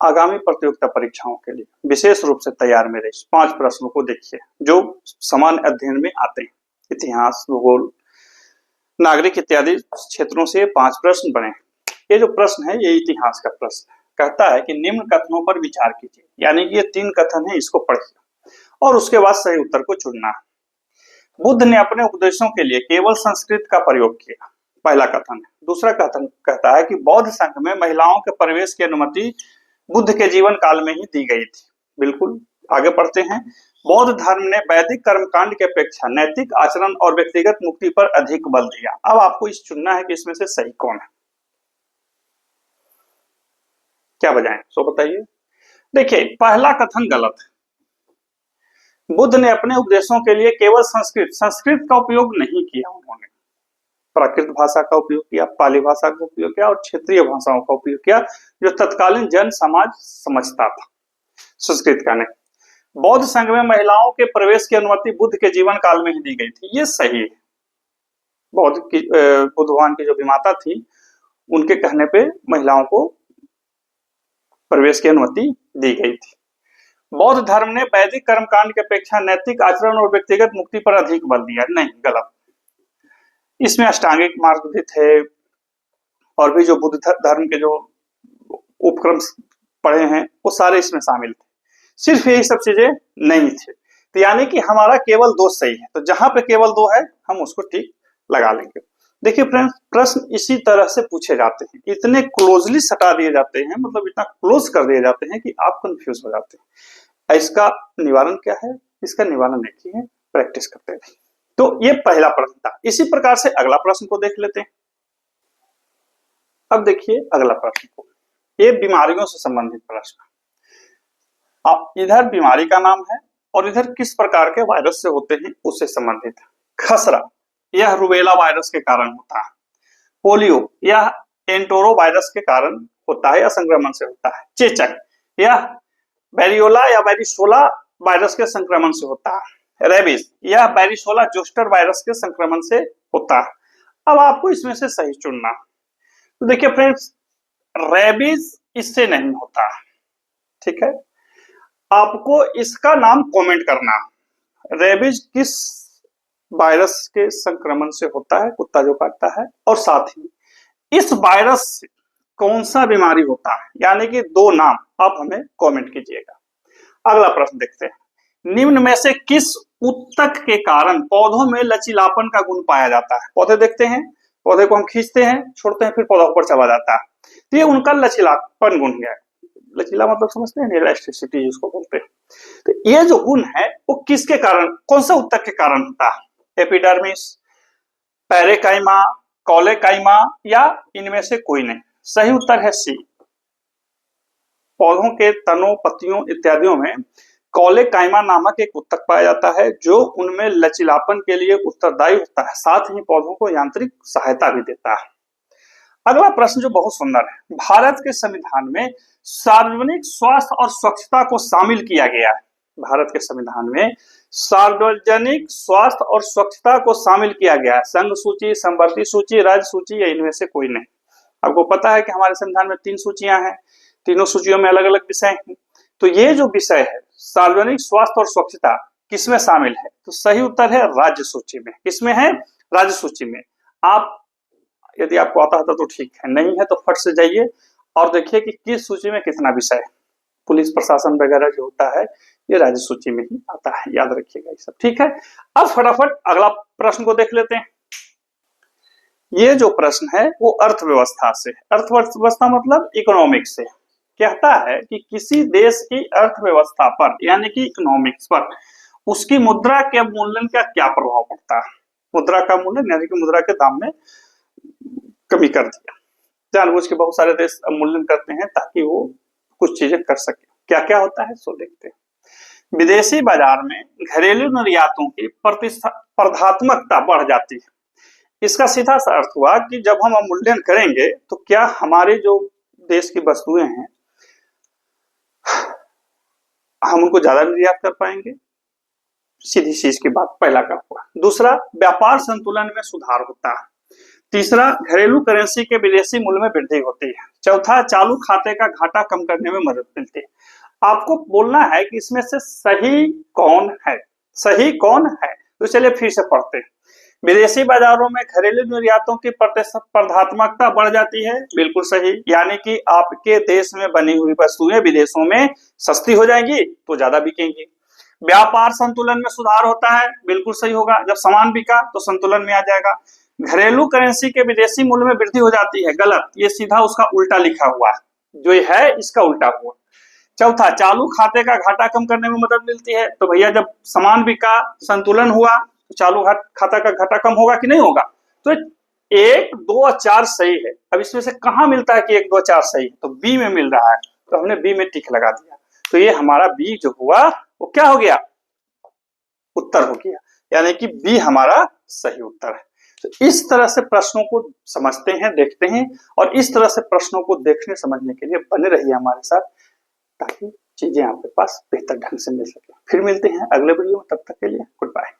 आगामी प्रतियोगिता परीक्षाओं के लिए विशेष रूप से तैयार मेरे इस 5 प्रश्नों को देखिए जो सामान्य अध्ययन में आते हैं। इतिहास, भूगोल, नागरिक इत्यादि क्षेत्रों से 5 प्रश्न बने। ये जो प्रश्न है ये इतिहास का प्रश्न है। कहता है कि निम्न कथनों पर विचार कीजिए, यानी कि ये 3 कथन है, इसको पढ़िए और उसके बाद सही उत्तर को चुनना है। बुद्ध ने अपने उपदेशों के लिए केवल संस्कृत का प्रयोग किया, पहला कथन है। दूसरा कथन कहता है कि बौद्ध संघ में महिलाओं के प्रवेश की अनुमति बुद्ध के जीवन काल में ही दी गई थी। बिल्कुल, आगे पढ़ते हैं। बौद्ध धर्म ने वैदिक कर्मकांड की अपेक्षा नैतिक आचरण और व्यक्तिगत मुक्ति पर अधिक बल दिया। अब आपको इस चुनना है कि इसमें से सही कौन है, क्या बजाएं, सो बताइए। देखिए, पहला कथन गलत है। बुद्ध ने अपने उपदेशों के लिए केवल संस्कृत का उपयोग नहीं किया। उन्होंने प्राकृत भाषा का उपयोग किया, पाली भाषा का उपयोग किया और क्षेत्रीय भाषाओं का उपयोग किया जो तत्कालीन जन समाज समझता था, संस्कृत का नहीं। बौद्ध संघ में महिलाओं के प्रवेश की अनुमति बुद्ध के जीवन काल में ही दी गई थी, ये सही है। बुद्ध भगवान की जो विमाता थी उनके कहने पे महिलाओं को प्रवेश की अनुमति दी गई थी। बौद्ध धर्म ने वैदिक कर्मकांड की अपेक्षा नैतिक आचरण और व्यक्तिगत मुक्ति पर अधिक बल दिया, नहीं, गलत। इसमें अष्टांगिक मार्ग भी थे और भी जो बुद्ध धर्म के जो उपक्रम पढ़े हैं वो सारे इसमें शामिल थे, सिर्फ यही सब चीजें नहीं थे। तो यानी कि हमारा केवल 2 सही है, तो जहां पे केवल 2 है हम उसको ठीक लगा लेंगे। देखिए फ्रेंड्स, प्रश्न इसी तरह से पूछे जाते हैं, इतने क्लोजली सटा दिए जाते हैं, मतलब इतना क्लोज कर दिए जाते हैं कि आप कंफ्यूज हो जाते हैं। इसका निवारण क्या है? इसका निवारण एक ही है, प्रैक्टिस करते रहिए। तो ये पहला प्रश्न था। इसी प्रकार से अगला प्रश्न को देख लेते हैं। अब देखिए अगला प्रश्न को, ये बीमारियों से संबंधित प्रश्न। अब इधर बीमारी का नाम है और इधर किस प्रकार के वायरस से होते हैं उससे संबंधित है। खसरा, यह रूबेला वायरस के कारण होता है। पोलियो, यह एंटोरो वायरस के कारण होता है या संक्रमण से होता है। चेचक, यह वेरियोला या वेरिसोला वायरस के संक्रमण से होता है। रेबीज, यह वेरिसोला जोस्टर वायरस के संक्रमण से होता है। अब आपको इसमें से सही चुनना। तो देखिए फ्रेंड्स, रेबीज इससे नहीं होता, ठीक है। आपको इसका नाम कमेंट करना, रेबीज किस वायरस के संक्रमण से होता है, कुत्ता जो काटता है, और साथ ही इस वायरस से कौन सा बीमारी होता है, यानी कि 2 नाम आप हमें कमेंट कीजिएगा। अगला प्रश्न देखते हैं। निम्न में से किस उत्तक के कारण पौधों में लचीलापन का गुण पाया जाता है? पौधे देखते हैं, पौधे को हम खींचते हैं, छोड़ते हैं, फिर पौधा ऊपर चला जाता है, तो ये उनका लचीलापन गुण है। लचीला मतलब समझते हैं, इलास्टिसिटी जिसको बोलते हैं। तो ये जो गुण है वो किसके कारण, कौन सा उत्तक के कारण होता है? एपिडर्मिस, पैरेकाइमा, कॉलेकाइमा या इनमें से कोई नहीं? सही उत्तर है सी। पौधों के तनों, पत्तियों इत्यादियों में कॉलेकाइमा नामक एक उत्तक पाया जाता है जो उनमें लचीलापन के लिए उत्तरदायी होता है, साथ ही पौधों को यांत्रिक सहायता भी देता है। अगला प्रश्न जो बहुत सुंदर है, भारत के संविधान में सार्वजनिक स्वास्थ्य और स्वच्छता को शामिल किया गया है। भारत के संविधान में सार्वजनिक स्वास्थ्य और स्वच्छता को शामिल किया गया है। संघ सूची, समवर्ती सूची, राज्य सूची या इनमें से कोई नहीं? आपको पता है कि हमारे संविधान में 3 सूचियां हैं, तीनों सूचियों में अलग अलग विषय हैं। तो ये जो विषय है सार्वजनिक स्वास्थ्य और स्वच्छता किसमें शामिल है? तो सही उत्तर है राज्य सूची में। किसमें है? राज्य सूची में। आप यदि आपको आता था तो ठीक है, नहीं है तो फट से जाइए और देखिए कि किस सूची में कितना विषय है। पुलिस प्रशासन वगैरह जो होता है ये राज्य सूची में ही आता है, याद रखिएगा ये सब, ठीक है। अब फटाफट अगला प्रश्न को देख लेते हैं। ये जो प्रश्न है वो अर्थव्यवस्था से, अर्थव्यवस्था मतलब इकोनॉमिक्स से। कहता है कि किसी देश की अर्थव्यवस्था पर यानी कि इकोनॉमिक्स पर उसकी मुद्रा के मूल्य का क्या प्रभाव पड़ता है? मुद्रा का मूल्य यानी कि मुद्रा के दाम में कमी कर दिया, जानबूझ के बहुत सारे देश अवमूल्यन करते हैं ताकि वो कुछ चीजें कर सके। क्या क्या होता है सो देखते हैं। विदेशी बाजार में घरेलू निर्यातों की प्रतिस्पर्धात्मकता बढ़ जाती है। इसका सीधा सा अर्थ हुआ कि जब हम अवमूल्यन करेंगे तो क्या हमारे जो देश की वस्तुएं हैं हम उनको ज्यादा निर्यात कर पाएंगे? सीधी चीज की बात, पहला का हुआ। दूसरा, व्यापार संतुलन में सुधार होता है। तीसरा, घरेलू करेंसी के विदेशी मूल्य में वृद्धि होती है। चौथा, चालू खाते का घाटा कम करने में मदद मिलती है। आपको बोलना है कि इसमें से सही कौन है, सही कौन है। तो चलिए फिर से पढ़ते हैं। विदेशी बाजारों में घरेलू निर्यातों की प्रतिस्पर्धात्मकता बढ़ जाती है, बिल्कुल सही। यानी कि आपके देश में बनी हुई वस्तुएं विदेशों में सस्ती हो जाएंगी तो ज्यादा बिकेंगी। व्यापार संतुलन में सुधार होता है, बिल्कुल सही होगा। जब सामान बिका तो संतुलन में आ जाएगा। घरेलू करेंसी के विदेशी मूल्य में वृद्धि हो जाती है, गलत। ये सीधा उसका उल्टा लिखा हुआ है, जो ये है इसका उल्टा हुआ। चौथा, चालू खाते का घाटा कम करने में मदद मिलती है। तो भैया जब सामान बिका, संतुलन हुआ, तो चालू खाता का घाटा कम होगा कि नहीं होगा। तो 1, 2 और 4 सही है। अब इसमें से कहां मिलता है कि 1, 2, 4 सही है, तो बी में मिल रहा है, तो हमने बी में टिक लगा दिया। तो ये हमारा बी जो हुआ वो क्या हो गया, उत्तर हो गया। यानी कि बी हमारा सही उत्तर है। तो इस तरह से प्रश्नों को समझते हैं, देखते हैं, और इस तरह से प्रश्नों को देखने समझने के लिए बने रहिए हमारे साथ, ताकि चीजें आपके पास बेहतर ढंग से मिल सके। फिर मिलते हैं अगले वीडियो में, तब तक के लिए गुड बाय।